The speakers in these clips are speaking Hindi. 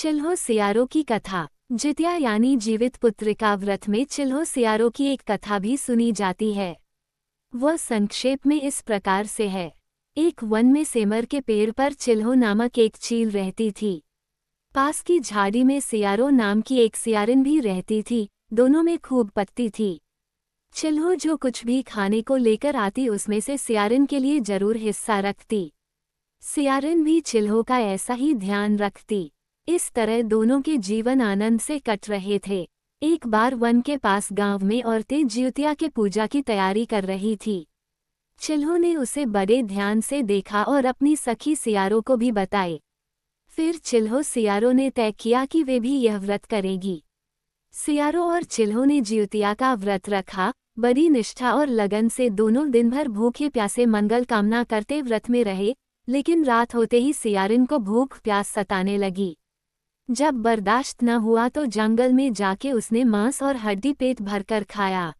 चिल्हो सियारो की कथा। जितिया यानी जीवित पुत्रिका व्रत में चिल्हो सियारो की एक कथा भी सुनी जाती है। वह संक्षेप में इस प्रकार से है। एक वन में सेमर के पेड़ पर चिल्हो नामक एक चील रहती थी। पास की झाड़ी में सियारो नाम की एक सियारिन भी रहती थी। दोनों में खूब पत्ती थी। चिल्हो जो कुछ भी खाने को लेकर आती उसमें से सियारिन के लिए जरूर हिस्सा रखती। सियारिन भी चिल्हो का ऐसा ही ध्यान रखती। इस तरह दोनों के जीवन आनंद से कट रहे थे। एक बार वन के पास गांव में औरतें जितिया के पूजा की तैयारी कर रही थी। चिल्हो ने उसे बड़े ध्यान से देखा और अपनी सखी सियारो को भी बताए। फिर चिल्हो सियारो ने तय किया कि वे भी यह व्रत करेगी। सियारो और चिल्हो ने जितिया का व्रत रखा। बड़ी निष्ठा और लगन से दोनों दिन भर भूखे प्यासे मंगल कामना करते व्रत में रहे। लेकिन रात होते ही सियारिन को भूख प्यास सताने लगी। जब बर्दाश्त न हुआ तो जंगल में जाके उसने मांस और हड्डी पेट भरकर खाया।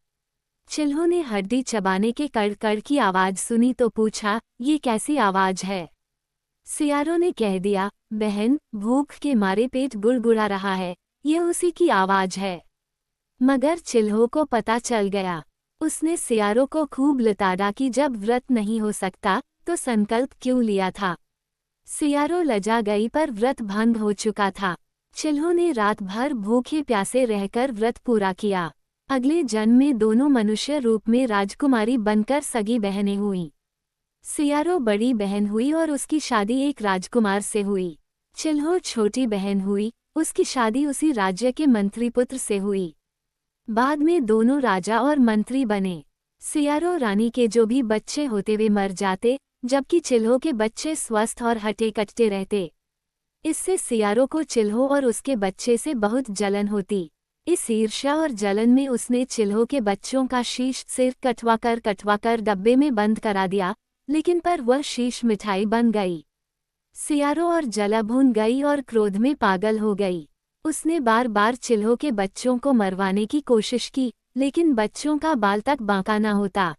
चिल्हो ने हड्डी चबाने के कड़-कड़ की आवाज सुनी तो पूछा, ये कैसी आवाज है? सियारो ने कह दिया, बहन, भूख के मारे पेट गुड़गुड़ा रहा है, ये उसी की आवाज है। मगर चिल्हो को पता चल गया। उसने सियारो को खूब लताड़ा कि जब व्रत नहीं हो सकता तो संकल्प क्यों लिया था। सियारो लजा गई पर व्रत भंग हो चुका था। चिल्हो ने रात भर भूखे प्यासे रहकर व्रत पूरा किया। अगले जन्म में दोनों मनुष्य रूप में राजकुमारी बनकर सगी बहनें हुईं। सियारो बड़ी बहन हुई और उसकी शादी एक राजकुमार से हुई। चिल्हो छोटी बहन हुई, उसकी शादी उसी राज्य के मंत्री पुत्र से हुई। बाद में दोनों राजा और मंत्री बने। सियारो रानी के जो भी बच्चे होते वे मर जाते, जबकि चिल्हो के बच्चे स्वस्थ और हटे कटते रहते। इससे सियारो को चिल्हो और उसके बच्चे से बहुत जलन होती। इस ईर्ष्या और जलन में उसने चिल्हो के बच्चों का शीश सिर कटवाकर डब्बे में बंद करा दिया, लेकिन पर वह शीश मिठाई बन गई। सियारो और जला भून गई और क्रोध में पागल हो गई। उसने बार बार चिल्हो के बच्चों को मरवाने की कोशिश की, लेकिन बच्चों का बाल तक बांका न होता।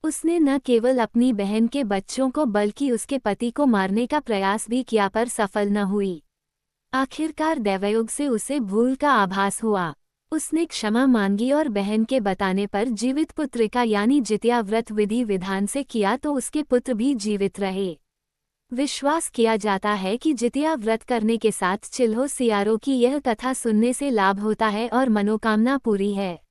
उसने न केवल अपनी बहन के बच्चों को बल्कि उसके पति को मारने का प्रयास भी किया पर सफल न हुई। आखिरकार दैवयोग से उसे भूल का आभास हुआ। उसने क्षमा मांगी और बहन के बताने पर जीवित पुत्रिका यानी जितिया व्रत विधि विधान से किया तो उसके पुत्र भी जीवित रहे। विश्वास किया जाता है कि जितिया व्रत करने के साथ चिल्हो सियारो की यह कथा सुनने से लाभ होता है और मनोकामना पूरी है।